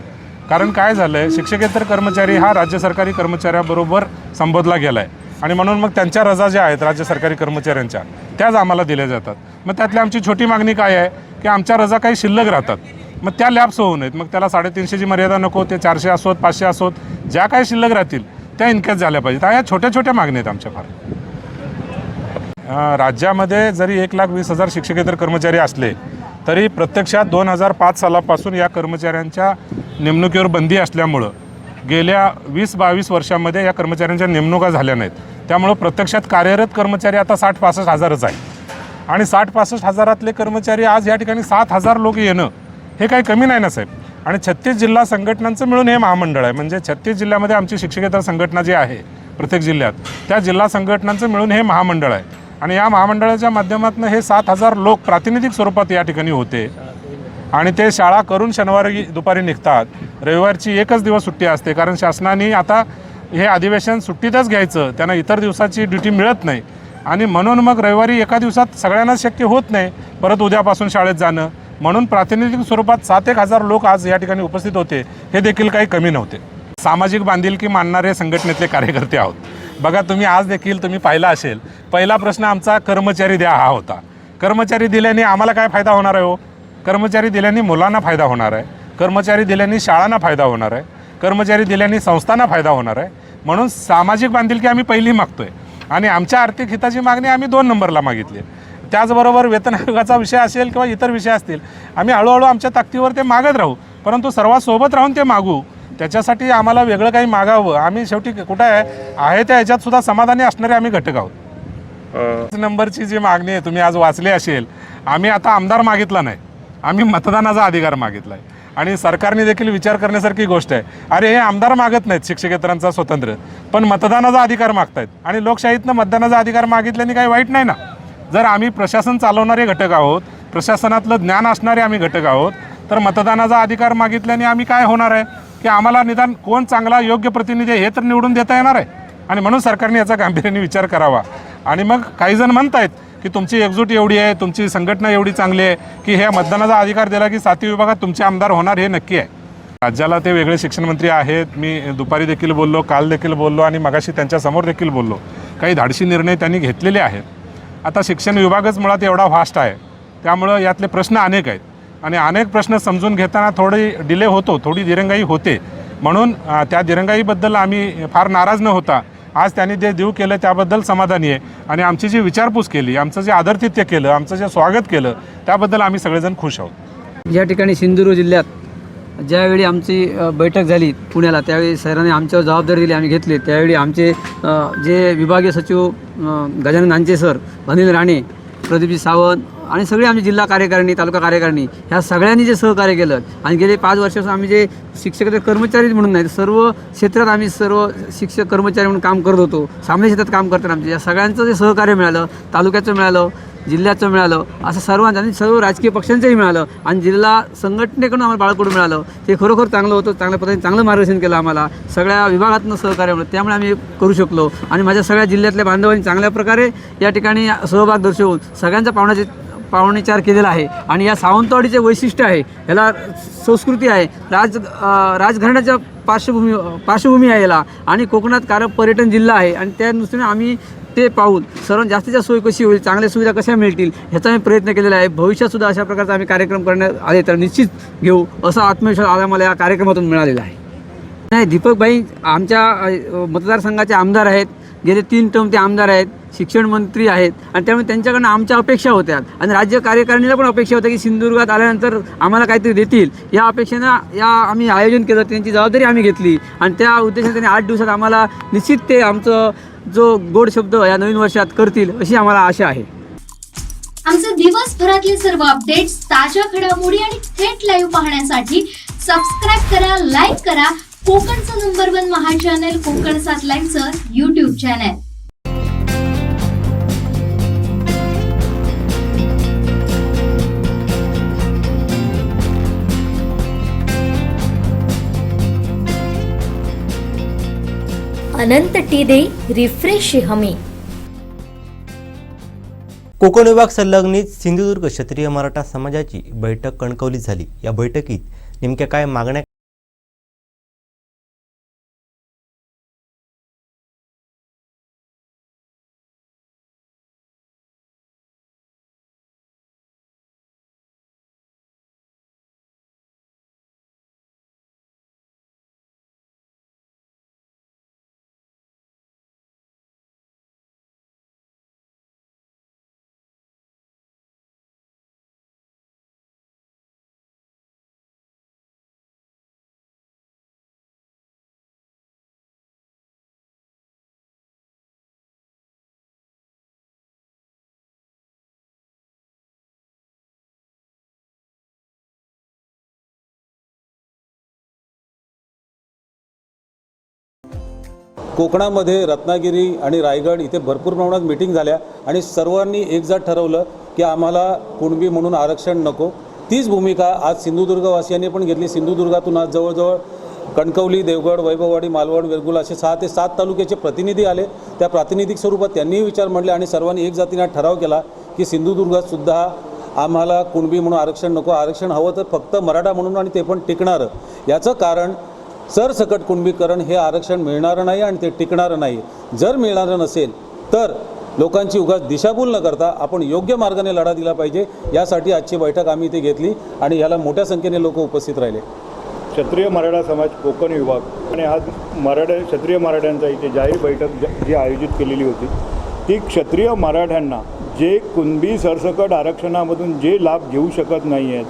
कारण काय झालं आहे, शिक्षकेतर कर्मचारी हा राज्य सरकारी कर्मचाऱ्याबरोबर संबोधला गेला आहे आणि म्हणून मग त्यांच्या रजा ज्या आहेत राज्य सरकारी कर्मचाऱ्यांच्या त्याच आम्हाला दिल्या जातात. मग त्यातली आमची छोटी मागणी काय आहे की आमच्या रजा काही शिल्लक राहतात, मग त्या लॅप्स होऊ नयेत. मग त्याला 350ची मर्यादा नको, ते 400 असोत 500 असोत, ज्या काही शिल्लक राहतील त्या इनकेस झाल्या पाहिजेत. या छोट्या छोट्या मागण्या आहेत आमच्या फार. राज्यामध्ये जरी 1,20,000 शिक्षकेतर कर्मचारी असले तरी प्रत्यक्षात 2005 सालापासून या कर्मचाऱ्यांच्या नेमणुकीवर बंदी असल्यामुळं गेल्या 20-22 वर्षांमध्ये या कर्मचाऱ्यांच्या नेमणुका झाल्या नाहीत. त्यामुळं प्रत्यक्षात कार्यरत कर्मचारी आता 60-65 हजारच आहेत आणि 60-65 हजारातले कर्मचारी आज या ठिकाणी 7,000 लोक येणं हे काही कमी नाही ना साहेब. आणि 36 जिल्हा संघटनांचं मिळून हे महामंडळ आहे. म्हणजे 36 जिल्ह्यामध्ये आमची शिक्षकेतर संघटना जी आहे प्रत्येक जिल्ह्यात त्या जिल्हा संघटनांचं मिळून हे महामंडळ आहे आणि या महामंडळाच्या माध्यमातून हे 7,000 लोक प्रातिनिधिक स्वरूपात या ठिकाणी होते आणि ते शाळा करून शनिवारी दुपारी निघतात. रविवारची एकच दिवस सुट्टी असते कारण शासनाने आता हे अधिवेशन सुट्टीतच घ्यायचं, त्यांना इतर दिवसाची ड्युटी मिळत नाही आणि म्हणून मग रविवारी एका दिवसात सगळ्यांना शक्य होत नाही परत उद्यापासून शाळेत जाणं. म्हणून प्रातिनिधिक स्वरूपात 7,000 लोक आज या ठिकाणी उपस्थित होते, हे देखील काही कमी नव्हते. सामाजिक बांधिलकी मानणारे संघटनेतले कार्यकर्ते आहोत. बघा तुम्ही आज देखील तुम्ही पाहिला असेल, पहिला प्रश्न आमचा कर्मचारी द्या हा होता. कर्मचारी दिल्याने आम्हाला काय फायदा होणार आहे हो? कर्मचारी दिल्याने मुलांना फायदा होणार आहे, कर्मचारी दिल्याने शाळांना फायदा होणार आहे, कर्मचारी दिल्याने संस्थांना फायदा होणार आहे. म्हणून सामाजिक बांधिलकी आम्ही पहिली मागतोय आणि आमच्या आर्थिक हिताची मागणी आम्ही 2 नंबरला मागितली. त्याचबरोबर वेतन आयोगाचा विषय असेल किंवा इतर विषय असतील, आम्ही हळूहळू आमच्या ताकदीवर ते मागत राहू, परंतु सर्वात सोबत राहून ते मागू. त्याच्यासाठी आम्हाला वेगळं काही मागावं, आम्ही शेवटी कुठं आहे त्या ह्याच्यात सुद्धा समाधानी असणारे आम्ही घटक आहोत. नंबरची जी मागणी आहे तुम्ही आज वाचली असेल, आम्ही आता आमदार मागितला नाही, आम्ही मतदानाचा अधिकार मागितला आहे. आणि सरकारने देखील विचार करण्यासारखी गोष्ट आहे. अरे हे आमदार मागत नाहीत शिक्षकेतरांचा स्वतंत्र, पण मतदानाचा अधिकार मागतायत. आणि लोकशाहीतनं मतदानाचा अधिकार मागितल्याने काही वाईट नाही ना. जर आम्ही प्रशासन चालवणारे घटक आहोत, प्रशासनातलं ज्ञान असणारे आम्ही घटक आहोत, तर मतदानाचा अधिकार मागितल्याने आम्ही काय होणार आहे की आम्हाला निदान कोण चांगला योग्य प्रतिनिधी आहे हे तर निवडून देता येणार आहे. आणि म्हणून सरकारने याचा गांभीर्याने विचार करावा. आणि मग काही जण म्हणतायत की तुमची एकजूट एवढी आहे, तुमची संघटना एवढी चांगली आहे की हे मतदानाचा अधिकार दिला की 7 विभागात तुमचे आमदार होणार, हे नक्की आहे. राज्याला ते वेगळे शिक्षण मंत्री आहेत. मी दुपारी देखील बोललो, काल देखील बोललो आणि मगाशी त्यांच्यासमोर देखील बोललो. काही धाडसी निर्णय त्यांनी घेतलेले आहेत. आता शिक्षण विभागच मुळात एवढा व्हास्ट आहे, त्यामुळं यातले प्रश्न अनेक आहेत आणि अनेक प्रश्न समजून घेताना थोडी डिले होतो, थोडी दिरंगाई होते. म्हणून त्या दिरंगाईबद्दल आम्ही फार नाराज न होता आज त्यांनी जे देऊ केलं त्याबद्दल समाधानी आहे. आणि आमची जी विचारपूस केली, आमचं जे आदरातिथ्य केलं, आमचं जे स्वागत केलं, त्याबद्दल आम्ही सगळेजण खुश आहोत. या ठिकाणी सिंधुदुर्ग जिल्ह्यात ज्यावेळी आमची बैठक झाली पुण्याला, त्यावेळी सरांनी आमच्यावर जबाबदारी दिली, आम्ही घेतली. त्यावेळी आमचे जे विभागीय सचिव गजानन नांचे सर, अनिल राणे, प्रदीपजी सावंत आणि सगळे आमचे जिल्हा कार्यकारिणी, तालुका कार्यकारिणी ह्या सगळ्यांनी जे सहकार्य केलं आणि गेले 5 वर्षापासून आम्ही जे शिक्षक कर्मचारी म्हणून नाही, सर्व क्षेत्रात आम्ही सर्व शिक्षक कर्मचारी म्हणून काम करत होतो. सामान्य क्षेत्रात काम करताना आमच्या या सगळ्यांचं जे सहकार्य मिळालं, तालुक्याचं मिळालं, जिल्ह्याचं मिळालं, असं सर्वांचं आणि सर्व राजकीय पक्षांचंही मिळालं आणि जिल्हा संघटनेकडून आम्हाला बाळकडून मिळालं. ते खरोखर चांगलं होतं. चांगल्या पद्धतीने चांगलं मार्गदर्शन केलं आम्हाला, सगळ्या विभागातनं सहकार्य मिळतं, त्यामुळे आम्ही करू शकलो. आणि माझ्या सगळ्या जिल्ह्यातल्या बांधवांनी चांगल्या प्रकारे या ठिकाणी सहभाग दर्शवून सगळ्यांचा पाहुणेचार केलेला आहे. आणि या सावंतवाडीचे वैशिष्ट्य आहे, याला संस्कृती आहे, राजघराण्याच्या पार्श्वभूमी आहे याला. आणि कोकणात पर्यटन जिल्हा आहे आणि त्या दृष्टीने आम्ही ते पाहून सर्वांना जास्तीत जास्त सोय कशी होईल, चांगल्या सुविधा कशा मिळतील ह्याचा आम्ही प्रयत्न केलेला आहे. भविष्यातसुद्धा अशा प्रकारचा आम्ही कार्यक्रम करण्यात आले तर निश्चित घेऊ, असा आत्मविश्वास आज आम्हाला या कार्यक्रमातून मिळालेला आहे. नाही, दीपकभाई आमच्या मतदारसंघाचे आमदार आहेत, गेले 3 टर्म ते आमदार आहेत, शिक्षण मंत्री आहेत आणि त्यामुळे त्यांच्याकडनं आमच्या अपेक्षा होत्या आणि राज्य कार्यकारिणीला पण अपेक्षा होत्या की सिंधुदुर्गात आल्यानंतर आम्हाला काहीतरी देतील. या अपेक्षेनं आम्ही आयोजन केलं, त्यांची जबाबदारी आम्ही घेतली आणि त्या उद्देशाने त्यांनी 8 दिवसात आम्हाला निश्चित ते आमचं जो गोड शब्द या नवीन वर्षात करतील अशी आम्हाला आशा आहे. आमचे दिवसभरातले सर्व अपडेट्स, ताज्या घडामोडी आणि थेट लाईव्ह पाहण्यासाठी सबस्क्राईब करा, लाईक करा कोकणचं नंबर 1 महा चॅनल कोकण 7 लाईव्हचं YouTube चॅनल. अनंत टी दे रिफ्रेश हमी. कोकण विभाग संलग्नित सिंधुदुर्ग क्षत्रिय मराठा समाजाची बैठक कणकवलीत झाली. या बैठकीत नेमक्या काय मागण्या कोकणामध्ये रत्नागिरी आणि रायगड इथे भरपूर प्रमाणात मीटिंग झाल्या आणि सर्वांनी एकजाट ठरवलं की आम्हाला कुणबी म्हणून आरक्षण नको. तीच भूमिका आज सिंधुदुर्गवासियांनी पण घेतली. सिंधुदुर्गातून आज जवळजवळ कणकवली, देवगड, वैभववाडी, मालवण, वेरगुला असे 6 ते 7 तालुक्याचे प्रतिनिधी आले. त्या प्रातिनिधिक स्वरूपात त्यांनीही विचार मांडले आणि सर्वांनी एक जातीने ठराव केला की सिंधुदुर्गातसुद्धा आम्हाला कुणबी म्हणून आरक्षण नको, आरक्षण हवं तर फक्त मराठा म्हणून आणि ते पण टिकणारं. याचं कारण सरसकट कुणबीकरण हे आरक्षण मिळणारं नाही आणि ते टिकणारं नाही. जर मिळणारं नसेल तर लोकांची उगाच दिशाभूल न करता आपण योग्य मार्गाने लढा दिला पाहिजे. यासाठी आजची बैठक आम्ही इथे घेतली आणि याला मोठ्या संख्येने लोक उपस्थित राहिले. क्षत्रिय मराठा समाज कोकण विभाग आणि आज क्षत्रिय मराठ्यांचा इथे जाहीर बैठक जी आयोजित केलेली होती की क्षत्रिय मराठ्यांना जे कुणबी सरसकट आरक्षणामधून जे लाभ घेऊ शकत नाही आहेत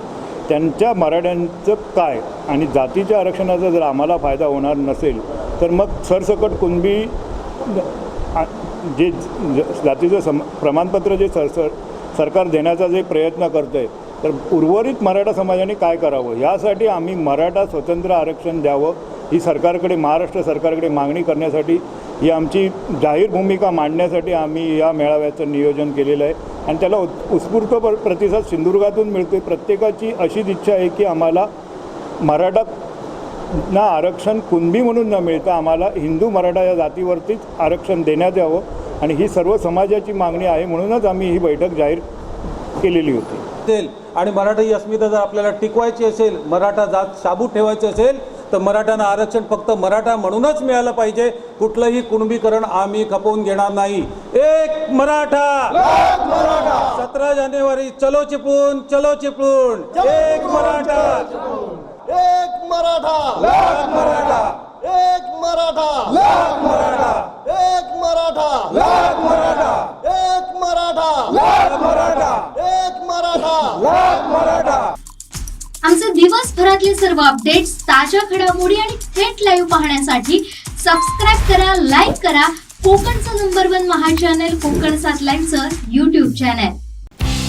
त्यांच्या मराठ्यांचं काय आणि जातीच्या आरक्षणाचा जर आम्हाला फायदा होणार नसेल तर मग सरसकट कुणबी जे जातीचं प्रमाणपत्र जे सरकार देण्याचा जे प्रयत्न करतं आहे तर उर्वरित मराठा समाजाने काय करावं यासाठी आम्ही मराठा स्वतंत्र आरक्षण द्यावं ही सरकारकडे महाराष्ट्र सरकारकडे मागणी करण्यासाठी ही आमची जाहीर भूमिका मांडण्यासाठी आम्ही या मेळाव्याचं नियोजन केलेलं आहे आणि त्याला उत्स्फूर्त प्रतिसाद सिंधुदुर्गातून मिळतो. प्रत्येकाची अशीच इच्छा आहे की आम्हाला मराठा आरक्षण कुणबी म्हणून न मिळता आम्हाला हिंदू मराठा या जातीवरतीच आरक्षण देण्यात यावं आणि ही सर्व समाजाची मागणी आहे. म्हणूनच आम्ही ही बैठक जाहीर केलेली होती. आणि मराठा ही अस्मिता जर आपल्याला टिकवायची असेल, मराठा जात शाबूत ठेवायची असेल तर मराठ्यांना आरक्षण फक्त मराठा म्हणूनच मिळालं पाहिजे. कुठलंही कुणबीकरण आम्ही खपवून घेणार नाही. एक मराठा, 17 जानेवारी चलो चिपळूण, चलो चिपळूण. एक मराठा, एक मराठा, मराठा, एक मराठा, मराठा, एक मराठा, मराठा, एक मराठा, मराठा, एक मराठा. मराठा. आमचे दिवसभरातले सर्व अपडेट्स, ताज्या घडामोडी आणि थेट लाईव्ह पाहण्यासाठी सबस्क्राईब करा, लाईक करा कोकणचं नंबर 1 महा चॅनल कोकण 7 लाईव्हचं यूट्यूब चॅनल.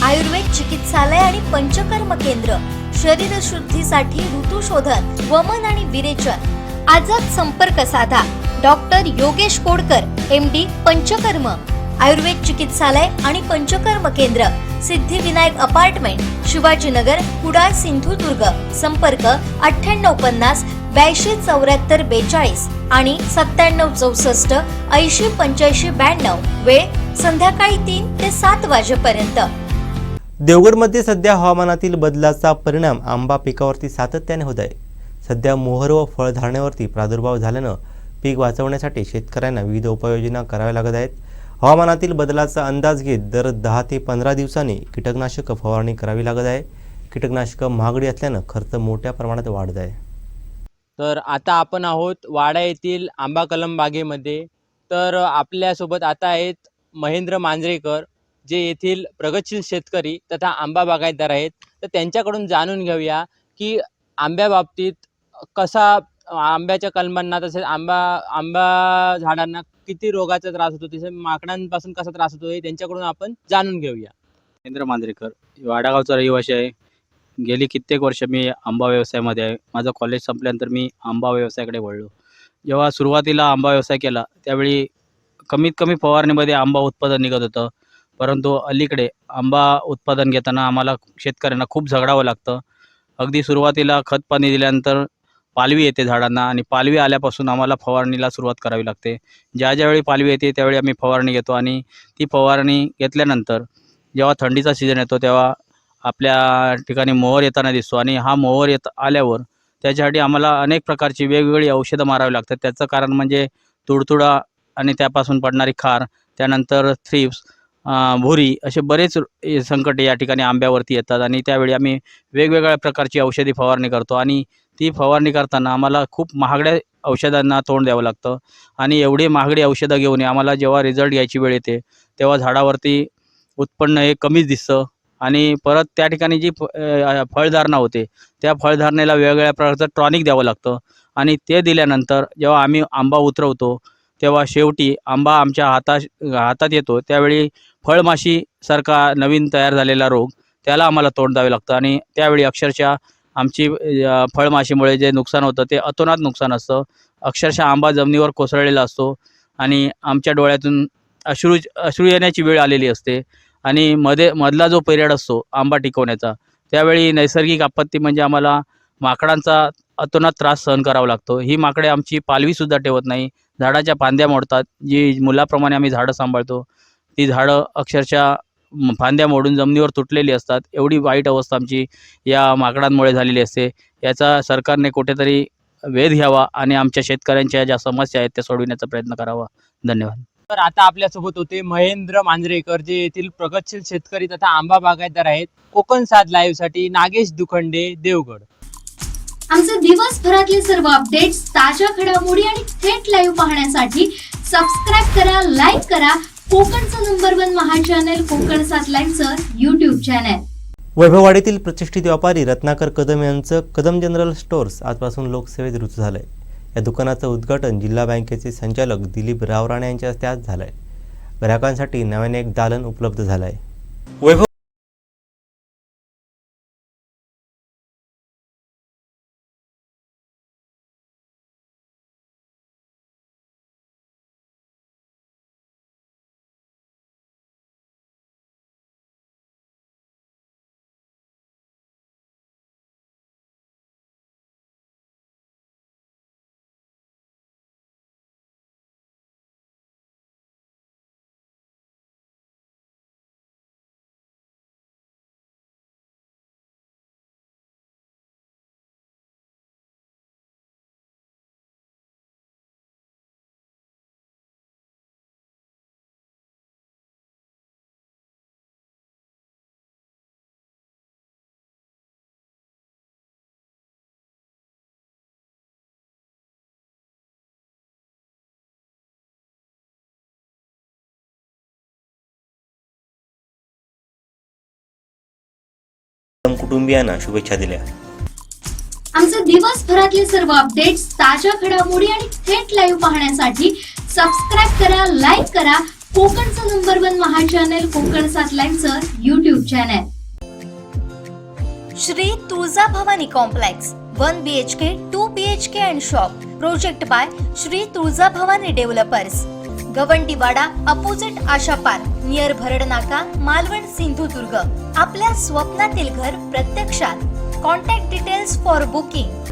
आयुर्वेद चिकित्सालय आणि पंचकर्म केंद्र, शरीर शुद्धीसाठी ऋतुशोधन, वमन आणि विरेचन. आजच संपर्क साधा. Doctor Yogesh Kodkar, MD, Panchakarma. आयुर्वेद चिकित्सालय आणि पंचकर्म केंद्र, सिद्धिविनायक अपार्टमेंट, शिवाजीनगर, कुडाळ, सिंधुदुर्ग. संपर्क 9850 82 74 42 आणि 97 64 80 85 92. वेळ संध्याकाळी 3 ते 7 वाजेपर्यंत. देवगडमध्ये सध्या हवामानातील बदलाचा परिणाम आंबा पिकावरती सातत्याने होत आहे. सध्या मोहर व फळधारणेवरती प्रादुर्भाव झाल्यानं पीक वाचवण्यासाठी शेतकऱ्यांना विविध उपाययोजना कराव्या लागत आहेत. हवामानातील बदलाचा अंदाज घेत दर 10 ते 15 दिवसांनी कीटकनाशक फवारणी करावी लागत आहे. कीटकनाशकं महागडी असल्यानं खर्च मोठ्या प्रमाणात वाढत आहे. तर आता आपण आहोत वाडा येथील आंबा कलम बागेमध्ये. तर आपल्यासोबत आता आहेत महेंद्र मांजरेकर, जे येथील प्रगतशील शेतकरी तथा आंबा बागायतदार आहेत. तर त्यांच्याकडून जाणून घेऊया की आंब्याबाबतीत कसा आंब्याच्या कलमांना तसेच आंबा झाडांना किती रोगाचा त्रास होतो, तसेच माकडांपासून कसा त्रास होतो हे त्यांच्याकडून आपण जाणून घेऊया. महेंद्र मांजरेकर, वाडागावचा रहिवासी आहे. गेली कित्येक वर्ष मी आंबा व्यवसायामध्ये आहे. माझं कॉलेज संपल्यानंतर मी आंबा व्यवसायाकडे वळलो. जेव्हा सुरुवातीला आंबा व्यवसाय केला त्यावेळी कमीत कमी फवारणीमध्ये आंबा उत्पादन निघत होतं. परंतु अलीकडे आंबा उत्पादन घेताना आम्हाला शेतकऱ्यांना खूप झगडावं लागतं. अगदी सुरुवातीला खत पाणी दिल्यानंतर पालवी येते झाडांना आणि पालवी आल्यापासून आम्हाला फवारणीला सुरुवात करावी लागते. ज्यावेळी पालवी येते त्यावेळी आम्ही फवारणी घेतो आणि ती फवारणी घेतल्यानंतर जेव्हा थंडीचा सीझन येतो तेव्हा आपल्या ठिकाणी मोहर येताना दिसतो आणि हा मोहर आल्यावर त्याच्यासाठी आम्हाला अनेक प्रकारची वेगवेगळी औषधं मारावी लागतात. त्याचं कारण म्हणजे तुडतुडा आणि त्यापासून पडणारी खार, त्यानंतर थ्रिप्स, भुरी, असे बरेच संकट या ठिकाणी आंब्यावरती येतात आणि त्यावेळी आम्ही वेगवेगळ्या प्रकारची औषधी फवारणी करतो आणि ती फवारणी करताना आम्हाला खूप महागड्या औषधांना तोंड द्यावं लागतं आणि एवढी महागडी औषधं घेऊन आम्हाला जेव्हा रिझल्ट घ्यायची वेळ येते तेव्हा झाडावरती उत्पन्न हे कमीच दिसतं आणि परत त्या ठिकाणी जी फळधारणा होते त्या फळधारणेला वेगवेगळ्या प्रकारचं टॉनिक द्यावं लागतं आणि ते दिल्यानंतर जेव्हा आम्ही आंबा उतरवतो तेव्हा शेवटी आंबा आमच्या हातात येतो त्यावेळी फळमाशीसारखा नवीन तयार झालेला रोग त्याला आम्हाला तोंड द्यावे लागतं आणि त्यावेळी अक्षरशः आमची फळमाशीमुळे जे नुकसान होतं ते अतोनात नुकसान असतं. अक्षरशः आंबा जमिनीवर कोसळलेला असतो आणि आमच्या डोळ्यातून अश्रू येण्याची वेळ आलेली असते आणि मधला जो पिरियड असतो आंबा टिकवण्याचा त्यावेळी नैसर्गिक आपत्ती म्हणजे आम्हाला माकडांचा अतोनात त्रास सहन करावा लागतो. ही माकडे आमची पालवीसुद्धा ठेवत नाही, झाडाच्या फांद्या मोडतात. जी मुलाप्रमाणे आम्ही झाडं सांभाळतो ती झाडं अक्षरशः फांद्या मोडून जमिनीवर तुटलेली असतात. एवढी वाईट अवस्था आमची या माकडांमुळे झालेली असते. याचा सरकारने कुठेतरी वेध घ्यावा आणि आमच्या शेतकऱ्यांच्या ज्या समस्या आहेत त्या सोडविण्याचा प्रयत्न करावा. धन्यवाद. तर आता आपल्यासोबत होते महेंद्र मांजरेकर, जे येथील प्रगतशील शेतकरी तथा आंबा बागायतदार आहेत. कोकण 7 लाईव्हसाठी नागेश दुखंडे, देवगड. आमचे दिवसभरातले सर्व अपडेट्स, ताज्या घडामोडी आणि थेट लाईव्ह पाहण्यासाठी सबस्क्राईब करा, लाईक करा कोकणचं नंबर 1 महा चॅनल कोकण 7 लाईनचं यूट्यूब चॅनल. वैभववाडीतील प्रतिष्ठित व्यापारी रत्नाकर कदम यांचं कदम जनरल स्टोअर्स आजपासून लोकसेवेत रुजू झालंय. या दुकानाचं उद्घाटन जिल्हा बँकेचे संचालक दिलीप रावराणे यांच्या हस्ते आज झालंय. ग्राहकांसाठी नव्याने एक दालन उपलब्ध झालंय. वैभव कुटुंबियांना शुभेच्छा दिल्या. आमचे दिवसभरातले सर्व अपडेट्स, ताज्या घडामोडी आणि थेट लाईव्ह पाहण्यासाठी सबस्क्राईब करा, लाईक करा कोकणचं नंबर 1 महा चॅनल कोकण 7 लाईनचं YouTube channel. Shri Tuljabhavani complex 1 BHK 2 BHK and shop. Project by Shri Tuljabhavani developers. Gawandiwada opposite Asha park near Bharad Naka, Malvan, Sindhudurg. आपल्या स्वप्नातील घर प्रत्यक्षात. Contact details for booking.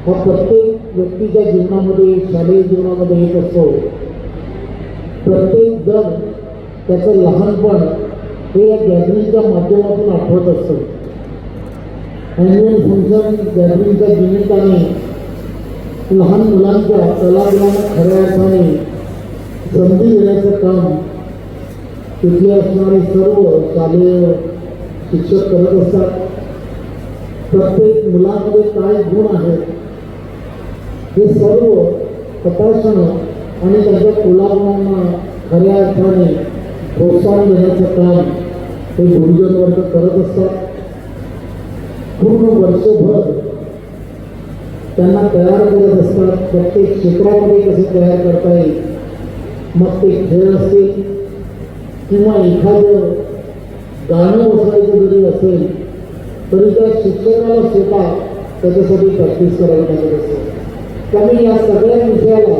हा प्रत्येक व्यक्तीच्या जीवनामध्ये, शालेय जीवनामध्ये येत असतो. प्रत्येक जण त्याचं लहानपण हे या गॅदरिंगच्या माध्यमातून आठवत असतं. ॲन्युअल फंक्शन गॅदरिंगच्या निमित्ताने लहान मुलांच्या कलागुणांना खऱ्या अर्थाने संधी देण्याचं काम तिथले असणारे सर्व शालेय शिक्षक करत असतात. प्रत्येक मुलामध्ये काय गुण आहेत हे सर्व तपासणं आणि त्यांच्या कलागुणांना खऱ्या अर्थाने प्रोत्साहन देण्याचं काम हे गुरुजन वर्ग करत असतात. पूर्ण वर्षभर त्यांना तयार करत असतात. प्रत्येक क्षेत्रामध्ये कसे तयार करता येईल, मग ते खेळ असतील किंवा एखादं गाणं बसवायचं जरी असेल तरी त्या शिक्षकाला स्वतः त्याच्यासाठी प्रॅक्टिस करावी लागत असते. त्यामुळे या सगळ्या विषयाला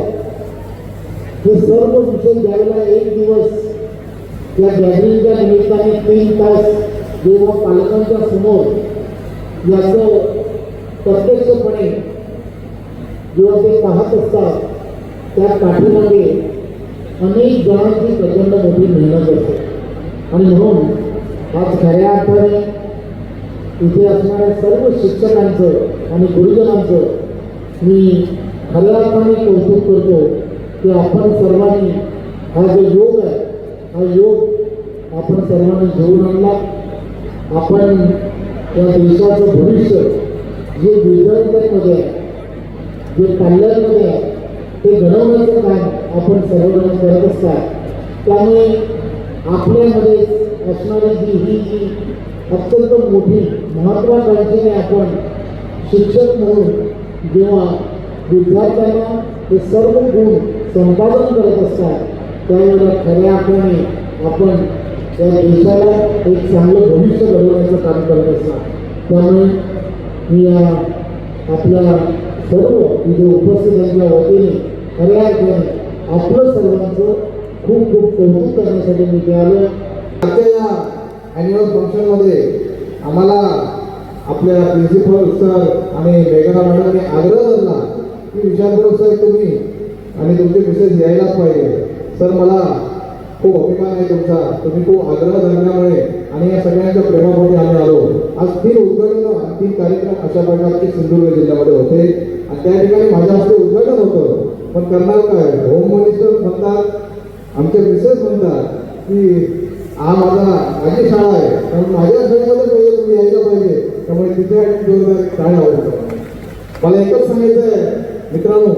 हे सर्व विषय द्यायला एक दिवस या गॅदरिंगच्या निमित्ताने 3 तास जेव्हा पालकांच्या समोर याचं प्रत्यक्षपणे जेव्हा ते पाहत असतात त्या पाठीमागे अनेक जणांची प्रचंड मोठी मेहनत असते. आणि म्हणून आज खऱ्या अर्थाने इथे असणाऱ्या सर्व शिक्षकांचं आणि गुरुजनांचं मी खऱ्या अर्थाने कौतुक करतो की आपण सर्वांनी हा जो योग आहे हा योग आपण सर्वांनी घेऊन आणला. आपण या देशाचं भविष्य जे विद्यार्थ्यांमध्ये आहे, जे पाल्यांमध्ये आहे, ते घडवण्याचं काम आपण सर्वजण करत असतात. त्यामुळे आपल्यामध्ये असणारी जी अत्यंत मोठी महत्त्वाकांक्षीने आपण शिक्षक म्हणून जेव्हा विद्यार्थ्यांना हे सर्व गुण संपादन करत असतात त्यावेळेला खऱ्या अर्थाने आपण या देशाला एक चांगलं भविष्य घडवण्याचं काम करत असतात. त्यामुळे मी या आपल्या सर्व इथे उपस्थितांच्या वतीने खऱ्या अर्थाने आपलं सर्वांचं खूप खूप कौतुक करण्यासाठी मी इथे आलो. आजच्या या ॲन्युअल फंक्शनमध्ये आम्हाला आपल्या प्रिन्सिपल सर आणि मेघना मॅडमने आग्रह धरला की विशालराव साहेब तुम्ही आणि तुमचे मिसेस यायलाच पाहिजे. सर मला खूप अभिमान आहे तुमचा, तुम्ही खूप आग्रह धरल्यामुळे आणि या सगळ्यांच्या प्रेमापोटी आम्ही आलो. आज 3 उद्घाटन आणि 3 कार्यक्रम अशा प्रकारचे सिंधुदुर्ग जिल्ह्यामध्ये होते आणि त्या ठिकाणी माझ्या हस्ते उद्घाटन होतं. पण करणार काय, होम मिनिस्टर म्हणतात, आमचे मिसेस म्हणतात की हा माझी शाळा आहे कारण माझ्या शाळेमध्ये पहिले तुम्ही यायला पाहिजे. त्यामुळे तिथे जोरदार काय आवडतं. मला एकच सांगायचं आहे मित्रांनो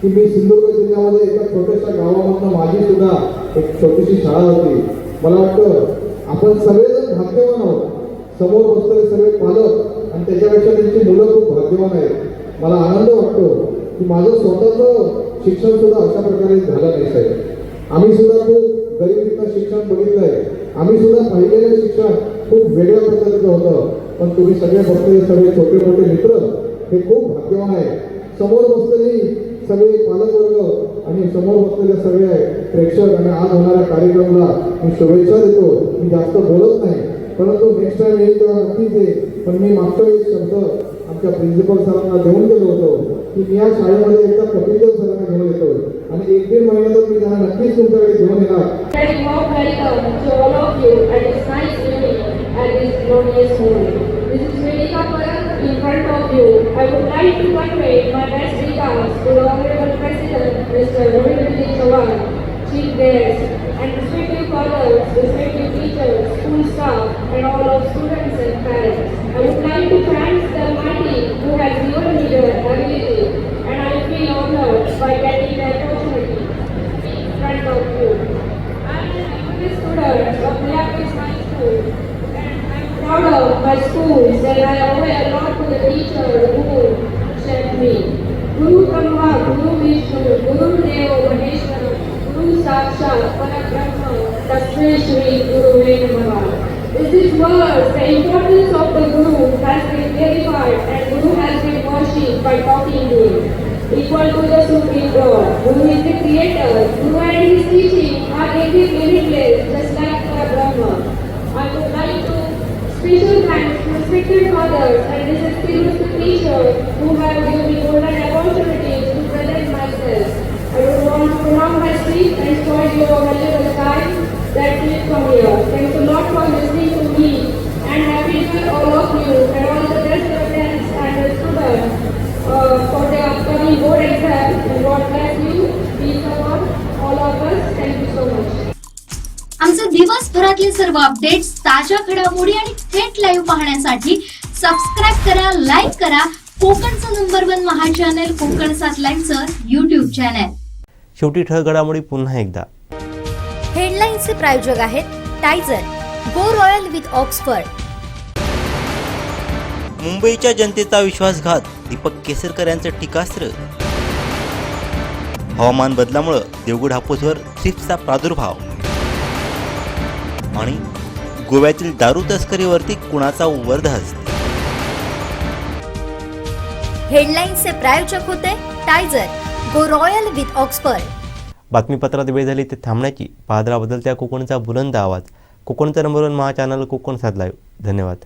की मी सिंधुदुर्ग जिल्ह्यामध्ये एका छोट्याशा गावामधनं माझी सुद्धा एक छोटीशी शाळा होती. मला वाटतं आपण सगळेजण भाग्यवान आहोत. समोर बसलेले सगळे पालक आणि त्याच्यापेक्षा त्यांची मुलं खूप भाग्यवान आहेत. मला आनंद वाटतो की माझं स्वतःचं शिक्षण सुद्धा अशा प्रकारे झालं नाही साहेब. आम्ही सुद्धा खूप गरिबीतनं शिक्षण बघितलं आहे. आम्ही सुद्धा पाहिलेलं शिक्षण खूप वेगळ्या पद्धतीचं होतं. पण तुम्ही सगळे बसलेले सगळे छोटे मोठे मित्र हे खूप भाग्यवान आहे. समोर बसलेली सगळे पालकवर्ग आणि समोर बसलेले सगळे प्रेक्षक आणि आज होणाऱ्या कार्यक्रमाला मी शुभेच्छा देतो. मी जास्त बोलत नाही परंतु नेक्स्ट टाइम येईल तेव्हा नक्कीच येईल. पण मी मागच्या वेळी शब्द आमच्या प्रिन्सिपल सरांना देऊन गेलो होतो की मी या शाळेमध्ये एकदा कपिलदेव सरांना घेऊन येतो आणि 1-1.5 महिन्यातच मी त्यांना नक्कीच तुमच्याकडे घेऊन येणार. In front of you, I would like to convey my best regards to the Honorable President, Mr. Ravindra Chavan, Chief Guest, and respective fathers, respective teachers, school staff, and all of students and parents. I would like to thank the Almighty who has given me the ability, and I feel honored by getting the opportunity in front of you. I am a youngest student of Leapis High School. Proud of my schools and I owe a lot to the teacher who shaped me. Guru Brahma, Guru Vishnu, Guru Deva Maheshwara, Guru Sakshat Parabrahma, Tasmai Shri Guru Namaha. With these words, the importance of the Guru has been clarified and Guru has been worshipped by talking to him. Equal to the Supreme God, Guru is the creator. Guru and his teaching are indeed limitless, just like Parabrahma. I would like to special thanks to respected fathers and distinguished teachers who have given me golden opportunities to present myself. I would want to prolong my speech and spoil your valuable time that is from here. Thanks a lot for listening to me and happy to all of you and all the best students and the students for the upcoming board exam. And God bless you, peace upon all of us. Thank you so much. आमचे दिवसभरातले सर्व अपडेट्स, ताज्या घडामोडी आणि थेट लाईव्ह पाहण्यासाठी सबस्क्राईब करा, लाईक करा कोकणचं नंबर 1 महा चॅनल कोकण 7 लाईनचं YouTube चॅनल. शेवटी ठळक घडामोडी पुन्हा एकदा. हेडलाईन्सचे प्रायोजक आहेत टायझर, गो रॉयल विथ ऑक्सफर्ड. मुंबईच्या जनतेचा विश्वासघात, दीपक केसरकर यांचं टीकास्त्र. हवामान बदलामुळे देवगड हापूसवर थ्रिप्सचा प्रादुर्भाव आणि गोव्यातील दारू तस्करीवरती कुणाचा वर्धहस्त. हेडलाईन्सचे प्रायोजक होते टायझर, गो रॉयल विथ ऑक्सफर्ड. बातमीपत्रात वेळ झाली ते थांबण्याची. पाहत राहा बदलत्या कोकणचा बुलंद आवाज. कोकणचा नंबर 1 महा चॅनल कोकण 7 लाईव्ह. धन्यवाद.